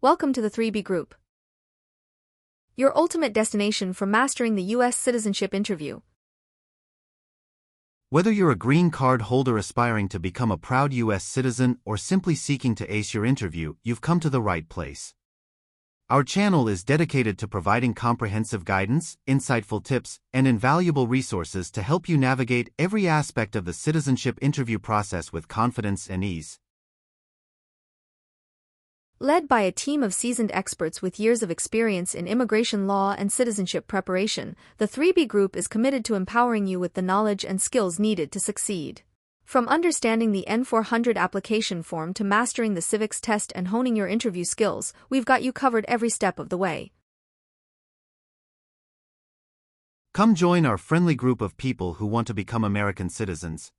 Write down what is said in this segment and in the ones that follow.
Welcome to the 3B Group, your ultimate destination for mastering the U.S. citizenship interview. Whether you're a green card holder aspiring to become a proud U.S. citizen or simply seeking to ace your interview, you've come to the right place. Our channel is dedicated to providing comprehensive guidance, insightful tips, and invaluable resources to help you navigate every aspect of the citizenship interview process with confidence and ease. Led by a team of seasoned experts with years of experience in immigration law and citizenship preparation, the 3B Group is committed to empowering you with the knowledge and skills needed to succeed. From understanding the N400 application form to mastering the civics test and honing your interview skills, we've got you covered every step of the way. Come join our friendly group of people who want to become American citizens.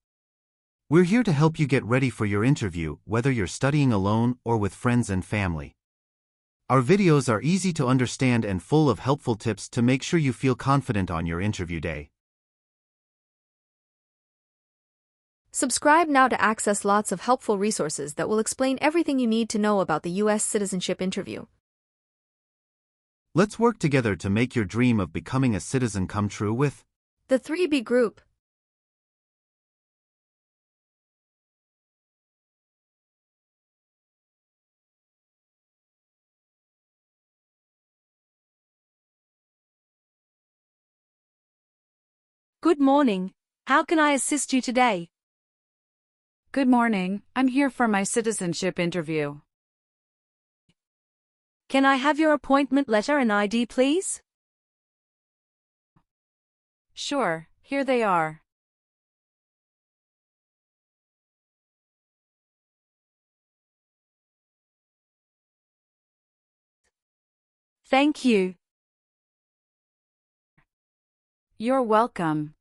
We're here to help you get ready for your interview, whether you're studying alone or with friends and family. Our videos are easy to understand and full of helpful tips to make sure you feel confident on your interview day. Subscribe now to access lots of helpful resources that will explain everything you need to know about the U.S. citizenship interview. Let's work together to make your dream of becoming a citizen come true with the 3B Group. Good morning. How can I assist you today? Good morning. I'm here for my citizenship interview. Can I have your appointment letter and ID, please? Sure, here they are. Thank you. You're welcome.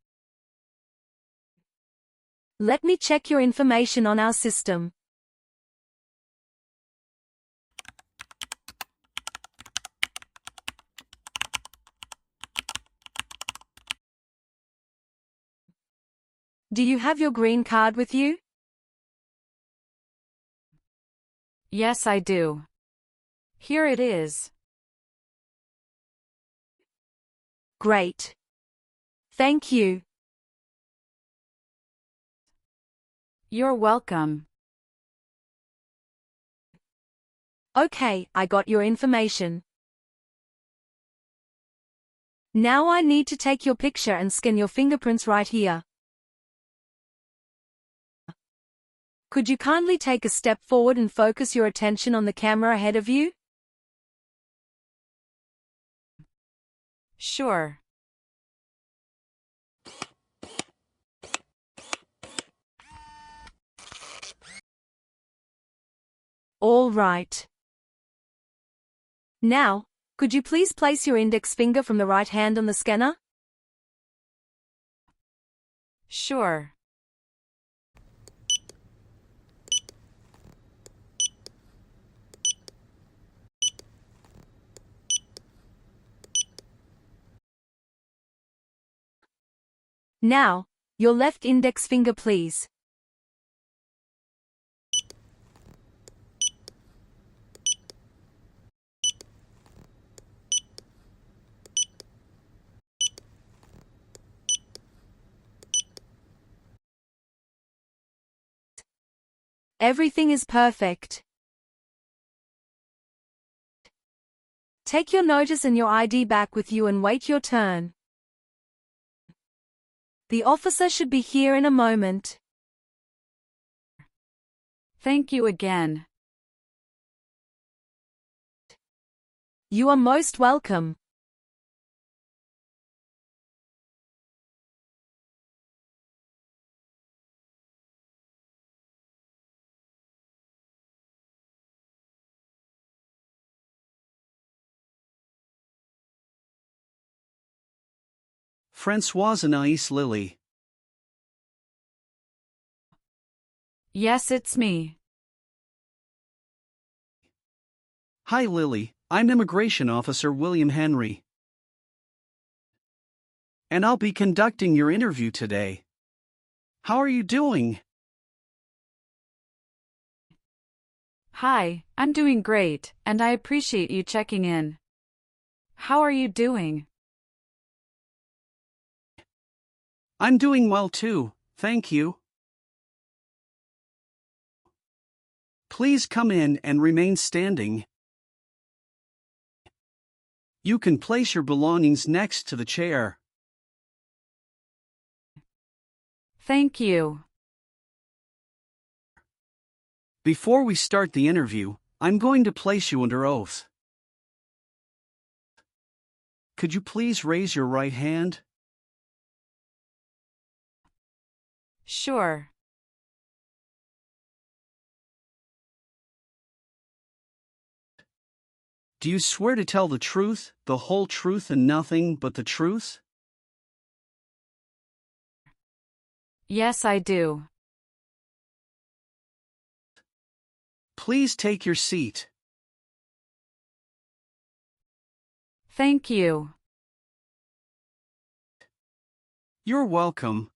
Let me check your information on our system. Do you have your green card with you? Yes, I do. Here it is. Great. Thank you. You're welcome. Okay, I got your information. Now I need to take your picture and scan your fingerprints right here. Could you kindly take a step forward and focus your attention on the camera ahead of you? Sure. All right. Now, could you please place your index finger from the right hand on the scanner? Sure. Now, your left index finger, please. Everything is perfect. Take your notice and your ID back with you and wait your turn. The officer should be here in a moment. Thank you again. You are most welcome. Françoise Anais Lily. Yes, it's me. Hi Lily, I'm Immigration Officer William Henry. And I'll be conducting your interview today. How are you doing? Hi, I'm doing great, and I appreciate you checking in. How are you doing? I'm doing well too, thank you. Please come in and remain standing. You can place your belongings next to the chair. Thank you. Before we start the interview, I'm going to place you under oath. Could you please raise your right hand? Sure. Do you swear to tell the truth, the whole truth and nothing but the truth? Yes, I do. Please take your seat. Thank you. You're welcome.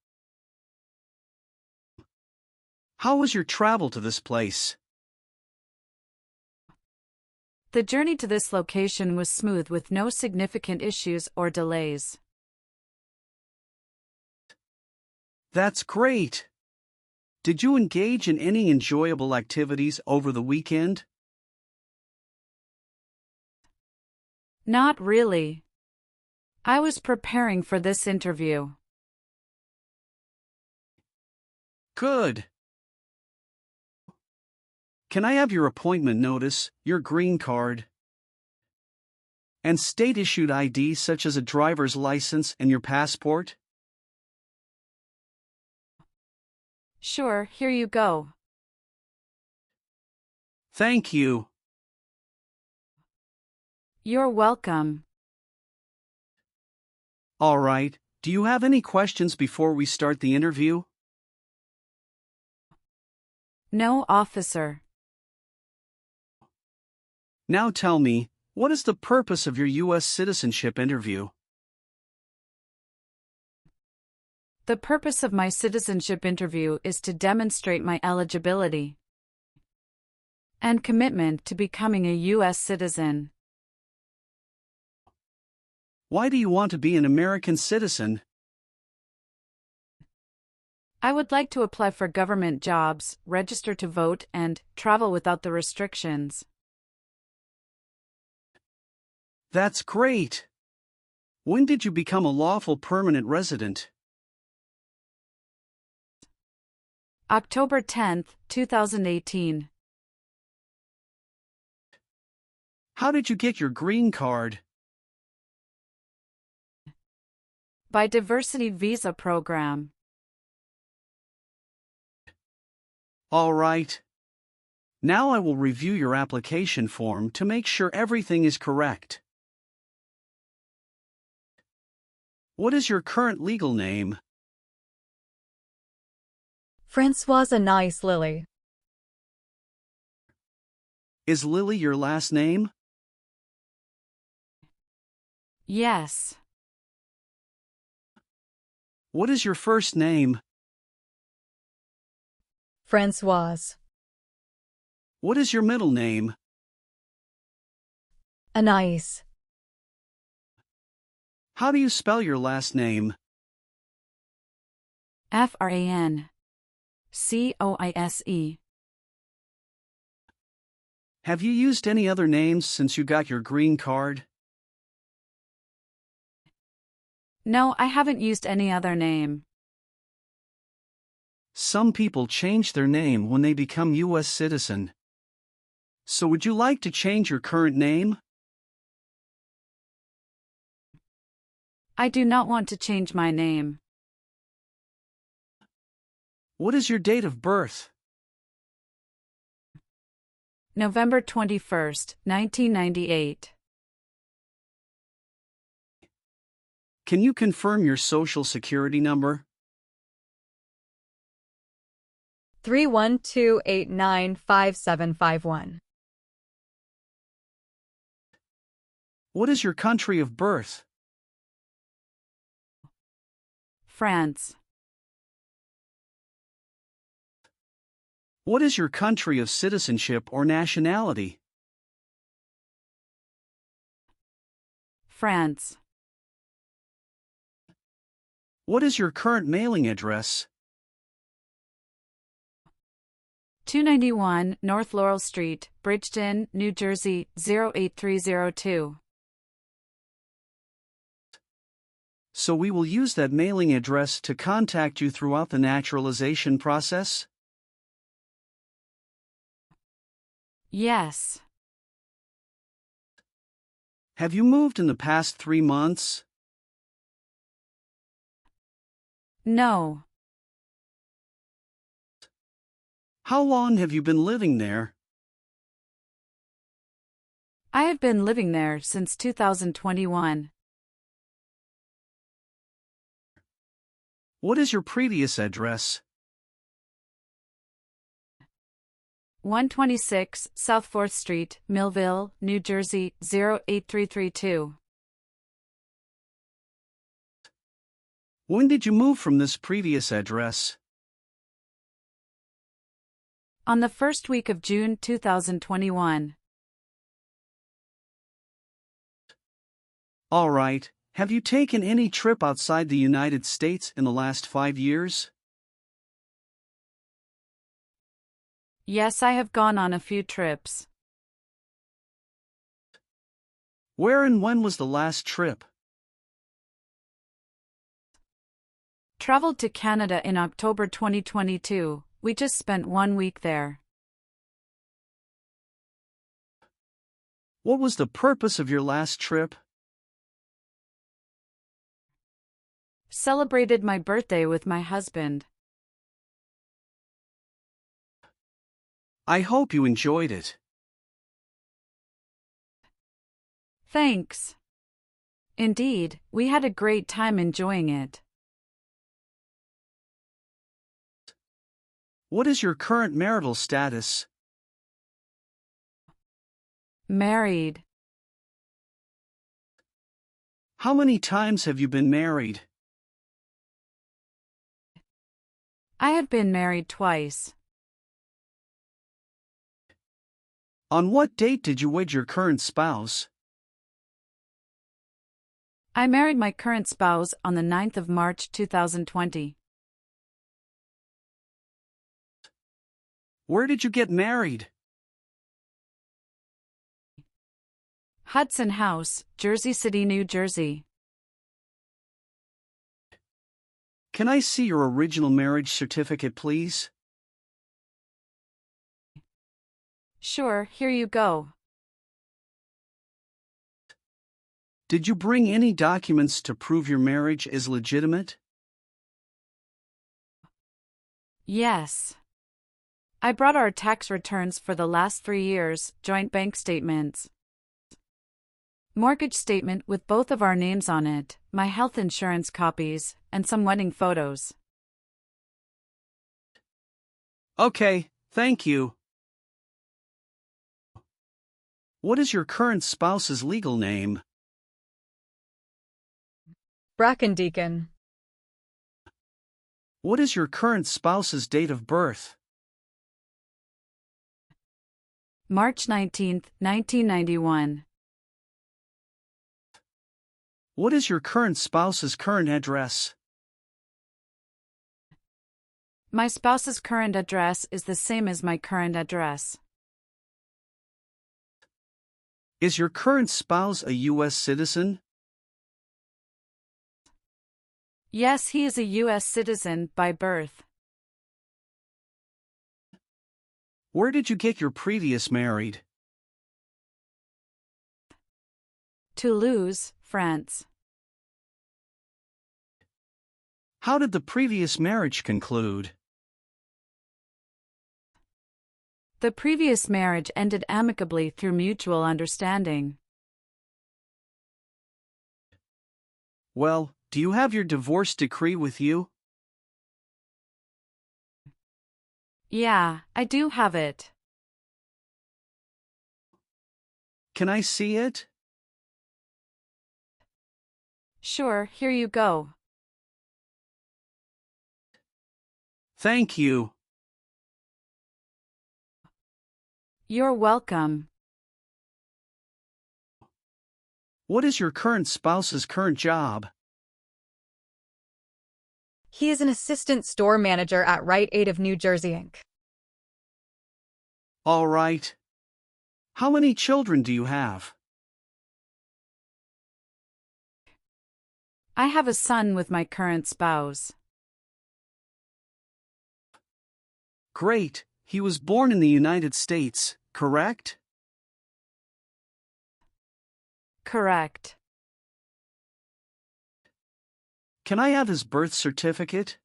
How was your travel to this place? The journey to this location was smooth with no significant issues or delays. That's great. Did you engage in any enjoyable activities over the weekend? Not really. I was preparing for this interview. Good. Can I have your appointment notice, your green card, and state-issued ID such as a driver's license and your passport? Sure, here you go. Thank you. You're welcome. All right, do you have any questions before we start the interview? No, officer. Now tell me, what is the purpose of your U.S. citizenship interview? The purpose of my citizenship interview is to demonstrate my eligibility and commitment to becoming a U.S. citizen. Why do you want to be an American citizen? I would like to apply for government jobs, register to vote, and travel without the restrictions. That's great. When did you become a lawful permanent resident? October 10, 2018. How did you get your green card? By Diversity Visa Program. All right. Now I will review your application form to make sure everything is correct. What is your current legal name? Francoise Nice Lily. Is Lily your last name? Yes. What is your first name? Francoise. What is your middle name? Anais. How do you spell your last name? FRANCOISE. Have you used any other names since you got your green card? No, I haven't used any other name. Some people change their name when they become U.S. citizen. So would you like to change your current name? I do not want to change my name. What is your date of birth? November 21st, 1998. Can you confirm your social security number? 312895751. What is your country of birth? France. What is your country of citizenship or nationality? France. What is your current mailing address? 291 North Laurel Street, Bridgeton, New Jersey, 08302. So we will use that mailing address to contact you throughout the naturalization process? Yes. Have you moved in the past 3 months? No. How long have you been living there? I have been living there since 2021. What is your previous address? 126 South 4th Street, Millville, New Jersey, 08332. When did you move from this previous address? On the first week of June 2021. All right. Have you taken any trip outside the United States in the last 5 years? Yes, I have gone on a few trips. Where and when was the last trip? Traveled to Canada in October 2022. We just spent 1 week there. What was the purpose of your last trip? Celebrated my birthday with my husband. I hope you enjoyed it. Thanks. Indeed, we had a great time enjoying it. What is your current marital status? Married. How many times have you been married? I have been married twice. On what date did you wed your current spouse? I married my current spouse on the 9th of March 2020. Where did you get married? Hudson House, Jersey City, New Jersey. Can I see your original marriage certificate, please? Sure, here you go. Did you bring any documents to prove your marriage is legitimate? Yes. I brought our tax returns for the last 3 years, joint bank statements, mortgage statement with both of our names on it, my health insurance copies, and some wedding photos. Okay, thank you. What is your current spouse's legal name? Brackendeacon. What is your current spouse's date of birth? March 19, 1991. What is your current spouse's current address? My spouse's current address is the same as my current address. Is your current spouse a U.S. citizen? Yes, he is a U.S. citizen by birth. Where did you get your previous married? Toulouse, France. How did the previous marriage conclude? The previous marriage ended amicably through mutual understanding. Well, do you have your divorce decree with you? Yeah, I do have it. Can I see it? Sure, here you go. Thank you. You're welcome. What is your current spouse's current job? He is an assistant store manager at Rite Aid of New Jersey, Inc. All right. How many children do you have? I have a son with my current spouse. Great. He was born in the United States, correct? Correct. Can I have his birth certificate?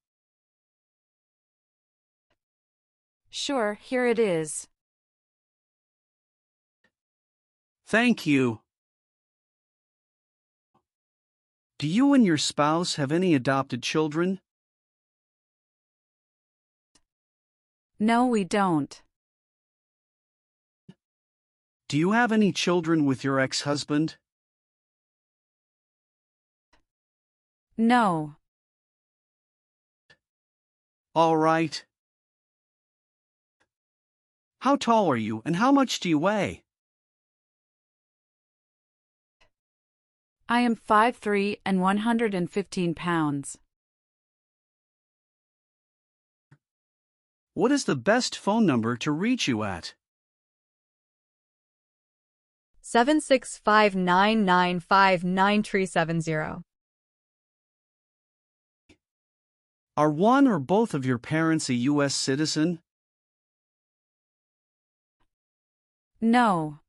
Sure, here it is. Thank you. Do you and your spouse have any adopted children? No, we don't. Do you have any children with your ex-husband? No. All right. How tall are you and how much do you weigh? I am 5'3" and 115 pounds. What is the best phone number to reach you at? 765-995-9370. Are one or both of your parents a U.S. citizen? No.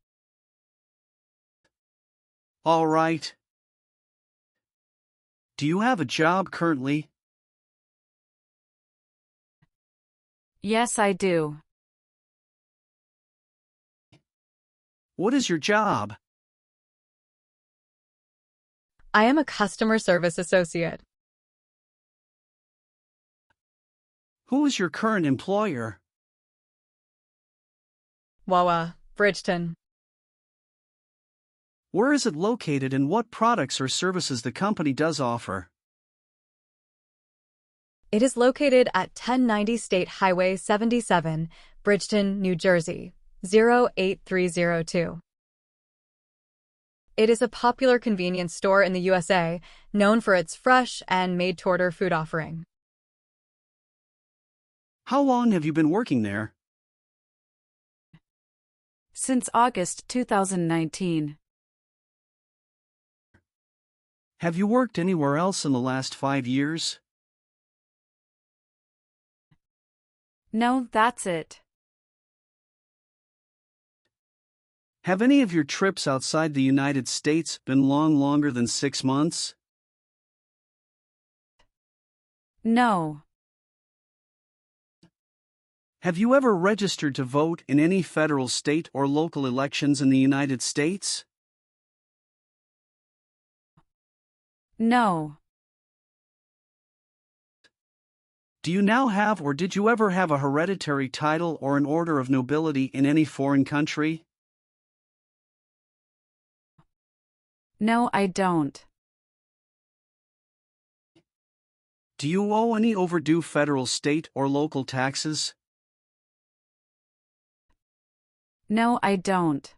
All right. Do you have a job currently? Yes, I do. What is your job? I am a customer service associate. Who is your current employer? Wawa, Bridgeton. Where is it located and what products or services the company does offer? It is located at 1090 State Highway 77, Bridgeton, New Jersey, 08302. It is a popular convenience store in the USA, known for its fresh and made-to-order food offering. How long have you been working there? Since August 2019. Have you worked anywhere else in the last 5 years? No, that's it. Have any of your trips outside the United States been longer than 6 months? No. Have you ever registered to vote in any federal, state, or local elections in the United States? No. Do you now have or did you ever have a hereditary title or an order of nobility in any foreign country? No, I don't. Do you owe any overdue federal, state, or local taxes? No, I don't.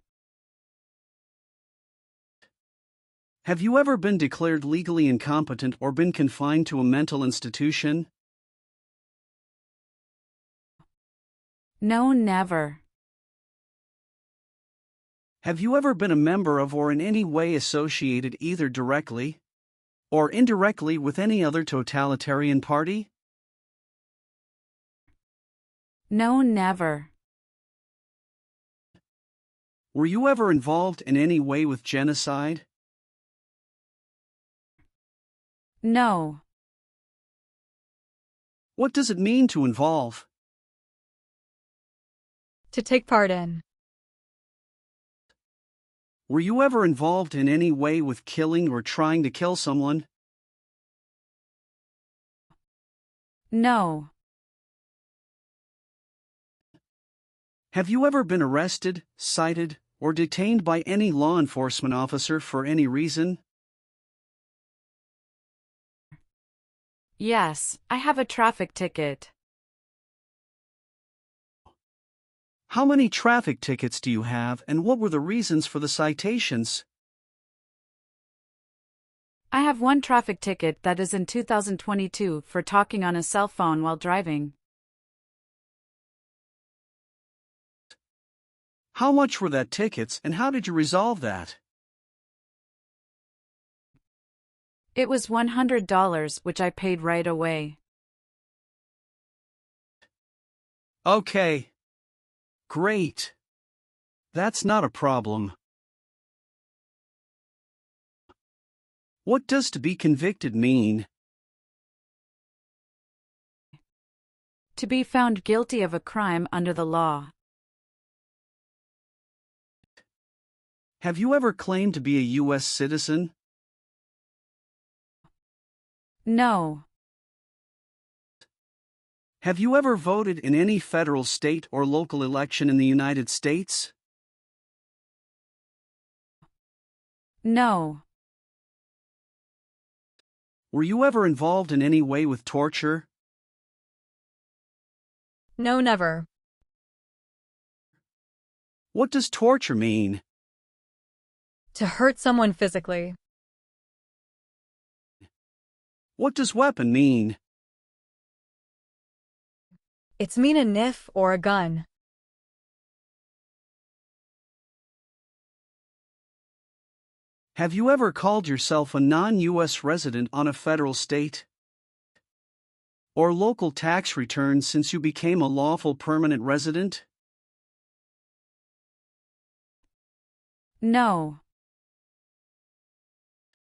Have you ever been declared legally incompetent or been confined to a mental institution? No, never. Have you ever been a member of or in any way associated either directly or indirectly with any other totalitarian party? No, never. Were you ever involved in any way with genocide? No. What does it mean to involve? To take part in. Were you ever involved in any way with killing or trying to kill someone? No. Have you ever been arrested, cited, or detained by any law enforcement officer for any reason? Yes, I have a traffic ticket. How many traffic tickets do you have, and what were the reasons for the citations? I have one traffic ticket that is in 2022 for talking on a cell phone while driving. How much were that tickets, and how did you resolve that? It was $100, which I paid right away. Okay. Great. That's not a problem. What does to be convicted mean? To be found guilty of a crime under the law. Have you ever claimed to be a U.S. citizen? No. Have you ever voted in any federal, state, or local election in the United States? No. Were you ever involved in any way with torture? No, never. What does torture mean? To hurt someone physically. What does weapon mean? It's mean a knife or a gun. Have you ever called yourself a non-U.S. resident on a federal, state, or local tax return since you became a lawful permanent resident? No.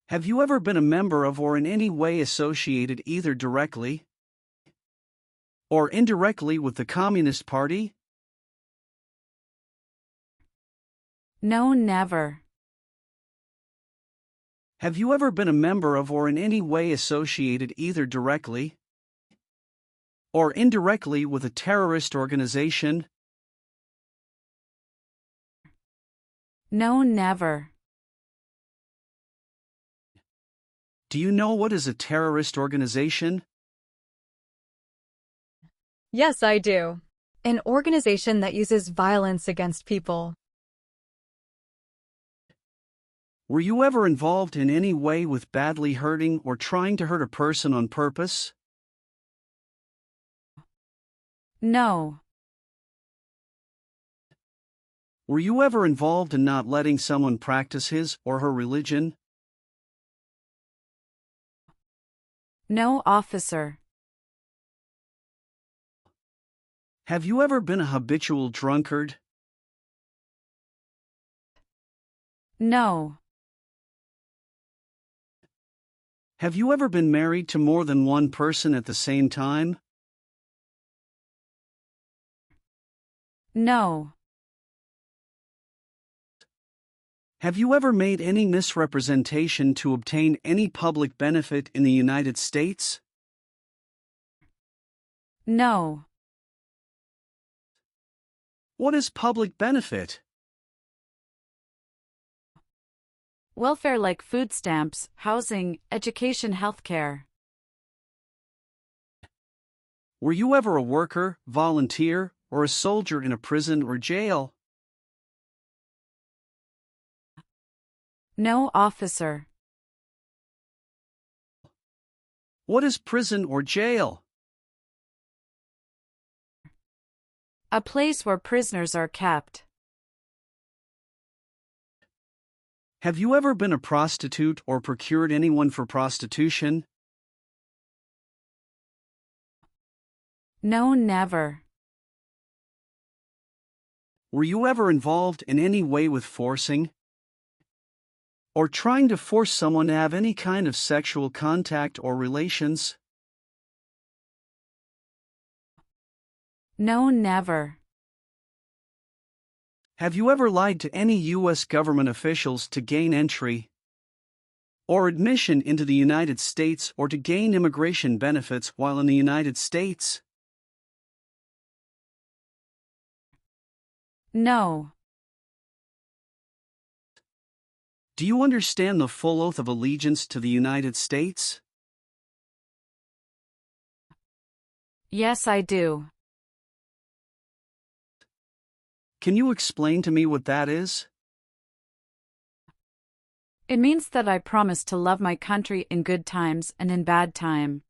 Have you ever been a member of or in any way associated either directly or indirectly with the Communist Party? No, never. Have you ever been a member of or in any way associated either directly or indirectly with a terrorist organization? No, never. Do you know what is a terrorist organization? Yes, I do. An organization that uses violence against people. Were you ever involved in any way with badly hurting or trying to hurt a person on purpose? No. Were you ever involved in not letting someone practice his or her religion? No, officer. Have you ever been a habitual drunkard? No. Have you ever been married to more than one person at the same time? No. Have you ever made any misrepresentation to obtain any public benefit in the United States? No. What is public benefit? Welfare like food stamps, housing, education, healthcare. Were you ever a worker, volunteer, or a soldier in a prison or jail? No, officer. What is prison or jail? A place where prisoners are kept. Have you ever been a prostitute or procured anyone for prostitution? No, never. Were you ever involved in any way with forcing or trying to force someone to have any kind of sexual contact or relations? No, never. Have you ever lied to any U.S. government officials to gain entry or admission into the United States or to gain immigration benefits while in the United States? No. Do you understand the full oath of allegiance to the United States? Yes, I do. Can you explain to me what that is? It means that I promise to love my country in good times and in bad time.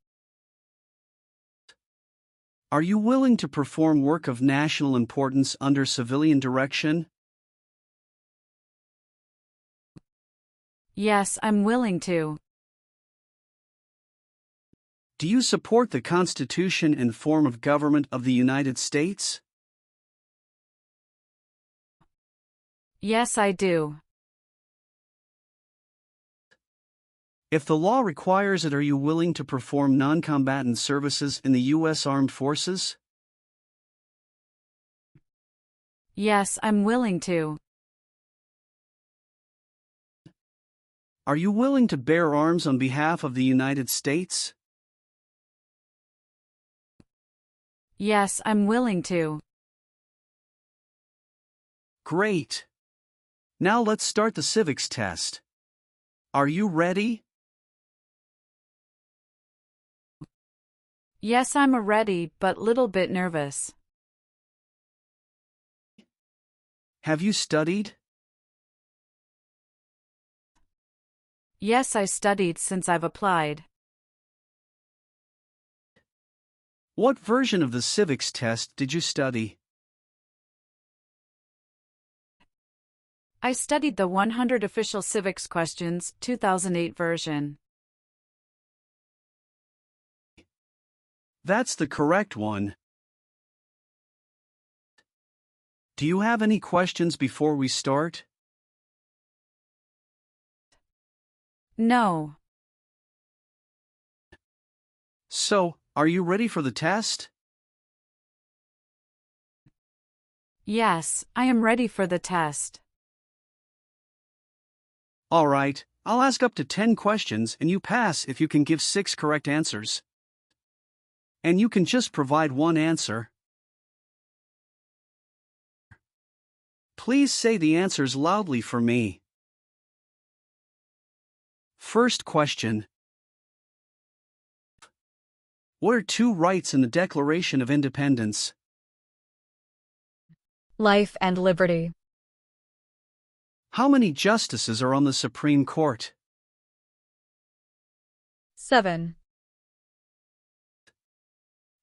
Are you willing to perform work of national importance under civilian direction? Yes, I'm willing to. Do you support the Constitution and form of government of the United States? Yes, I do. If the law requires it, are you willing to perform non-combatant services in the U.S. Armed Forces? Yes, I'm willing to. Are you willing to bear arms on behalf of the United States? Yes, I'm willing to. Great. Now let's start the civics test. Are you ready? Yes, I'm ready, but little bit nervous. Have you studied? Yes, I studied since I've applied. What version of the civics test did you study? I studied the 100 Official Civics Questions, 2008 version. That's the correct one. Do you have any questions before we start? No. So, are you ready for the test? Yes, I am ready for the test. All right, I'll ask up to 10 questions and you pass if you can give 6 correct answers. And you can just provide one answer. Please say the answers loudly for me. First question. What are 2 rights in the Declaration of Independence? Life and liberty. How many justices are on the Supreme Court? 7.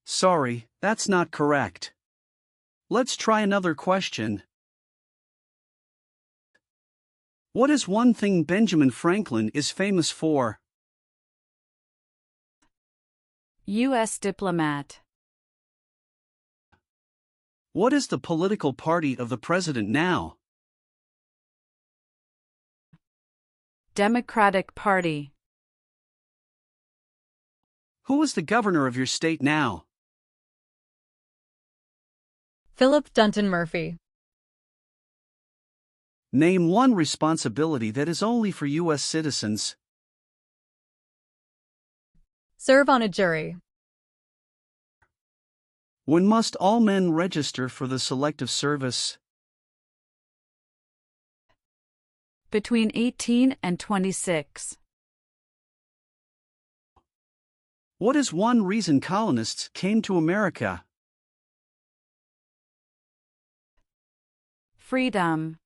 Sorry, that's not correct. Let's try another question. What is one thing Benjamin Franklin is famous for? U.S. diplomat. What is the political party of the president now? Democratic Party. Who is the governor of your state now? Philip Dunton Murphy. Name one responsibility that is only for U.S. citizens. Serve on a jury. When must all men register for the Selective Service? Between 18 and 26. What is one reason colonists came to America? Freedom.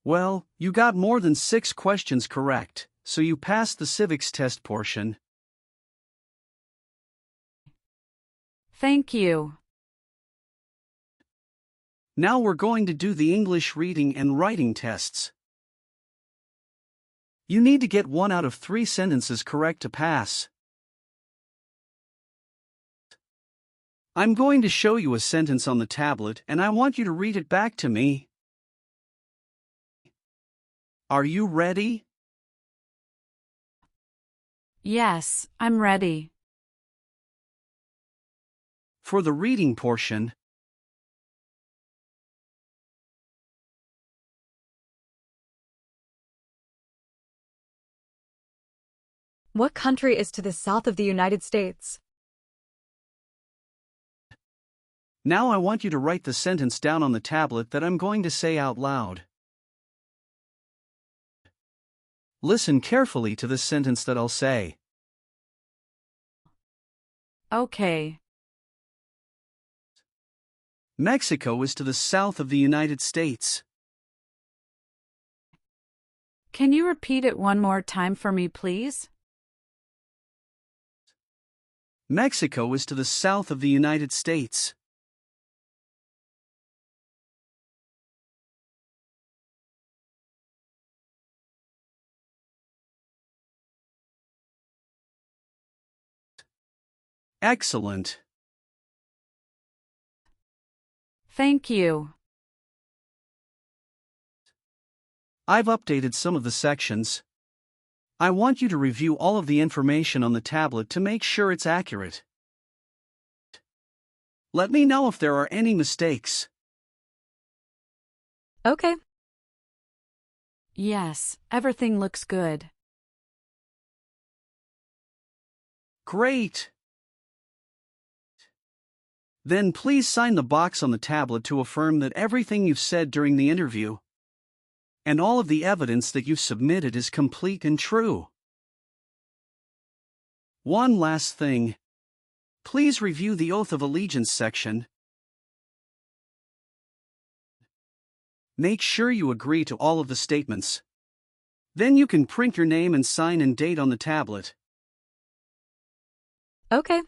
Well, you got more than 6 questions correct, so you passed the civics test portion. Thank you. Now we're going to do the English reading and writing tests. You need to get 1 out of 3 sentences correct to pass. I'm going to show you a sentence on the tablet and I want you to read it back to me. Are you ready? Yes, I'm ready. For the reading portion, What country is to the south of the United States? now I want you to write the sentence down on the tablet that I'm going to say out loud. Listen carefully to this sentence that I'll say. Okay. Mexico is to the south of the United States. Can you repeat it one more time for me, please? Mexico is to the south of the United States. Excellent. Thank you. I've updated some of the sections. I want you to review all of the information on the tablet to make sure it's accurate. Let me know if there are any mistakes. Okay. Yes, everything looks good. Great. Then please sign the box on the tablet to affirm that everything you've said during the interview and all of the evidence that you've submitted is complete and true. One last thing. Please review the Oath of Allegiance section. Make sure you agree to all of the statements. Then you can print your name and sign and date on the tablet. Okay.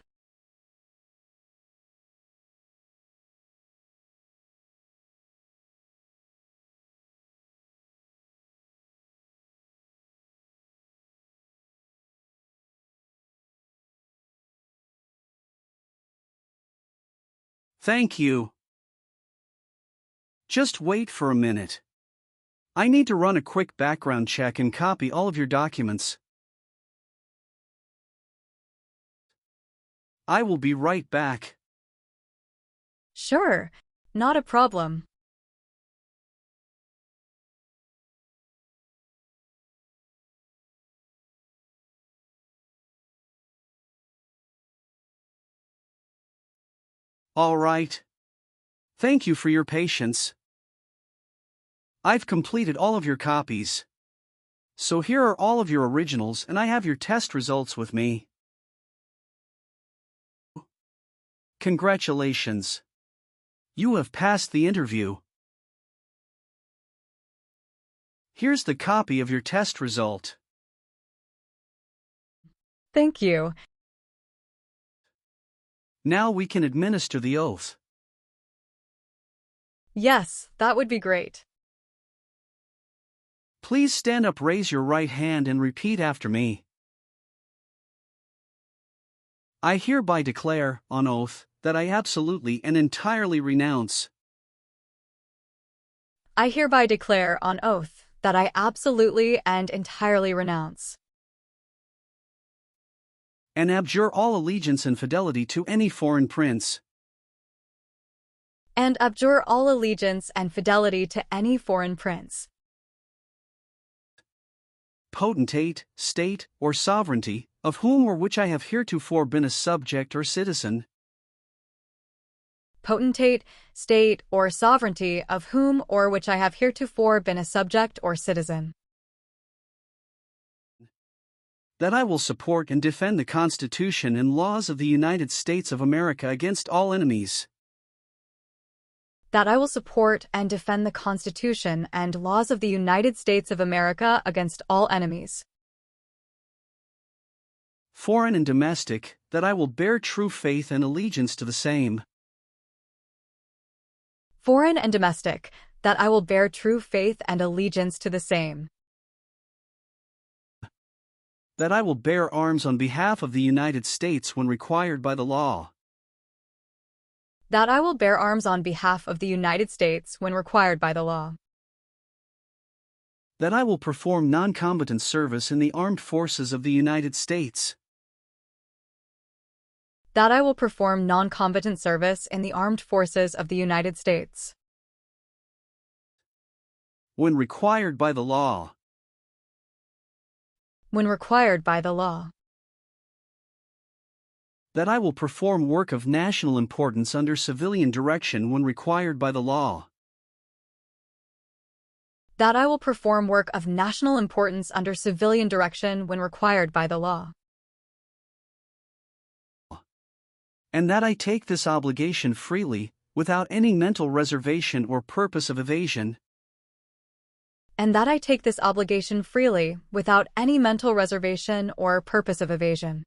Thank you. Just wait for a minute. I need to run a quick background check and copy all of your documents. I will be right back. Sure. Not a problem. All right. Thank you for your patience. I've completed all of your copies. So here are all of your originals and I have your test results with me. Congratulations. You have passed the interview. Here's the copy of your test result. Thank you. Now we can administer the oath. Yes, that would be great. Please stand up, raise your right hand and repeat after me. I hereby declare, on oath, that I absolutely and entirely renounce. I hereby declare on oath that I absolutely and entirely renounce And abjure all allegiance and fidelity to any foreign prince, and abjure all allegiance and fidelity to any foreign prince, potentate, state, or sovereignty, of whom or which I have heretofore been a subject or citizen, potentate, state, or sovereignty of whom or which I have heretofore been a subject or citizen, that I will support and defend the Constitution and laws of the United States of America against all enemies, that I will support and defend the Constitution and laws of the United States of America against all enemies, foreign and domestic, that I will bear true faith and allegiance to the same, foreign and domestic, that I will bear true faith and allegiance to the same, that I will bear arms on behalf of the United States when required by the law, that I will bear arms on behalf of the United States when required by the law, that I will perform non-combatant service in the armed forces of the United States, that I will perform non-combatant service in the armed forces of the United States when required by the law, when required by the law, that I will perform work of national importance under civilian direction when required by the law, that I will perform work of national importance under civilian direction when required by the law, and that I take this obligation freely, without any mental reservation or purpose of evasion. And that I take this obligation freely, without any mental reservation or purpose of evasion.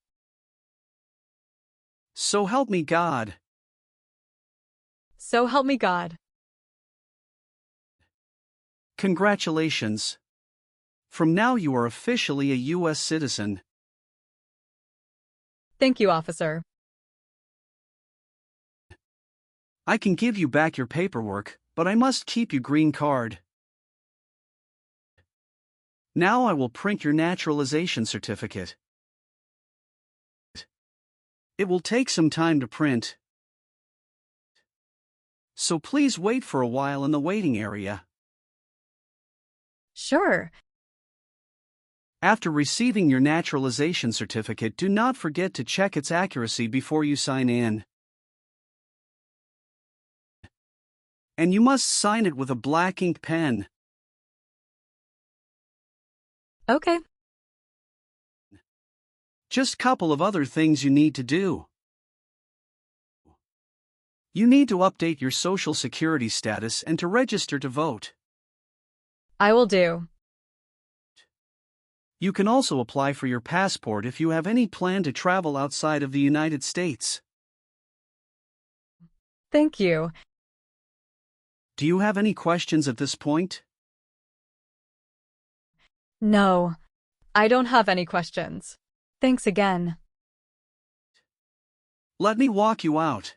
So help me God. So help me God. Congratulations. From now you are officially a U.S. citizen. Thank you, officer. I can give you back your paperwork, but I must keep your green card. Now I will print your naturalization certificate. It will take some time to print, so please wait for a while in the waiting area. Sure. After receiving your naturalization certificate, do not forget to check its accuracy before you sign in. And you must sign it with a black ink pen. Okay. Just a couple of other things you need to do. You need to update your Social Security status and to register to vote. I will do. You can also apply for your passport if you have any plan to travel outside of the United States. Thank you. Do you have any questions at this point? No, I don't have any questions. Thanks again. Let me walk you out.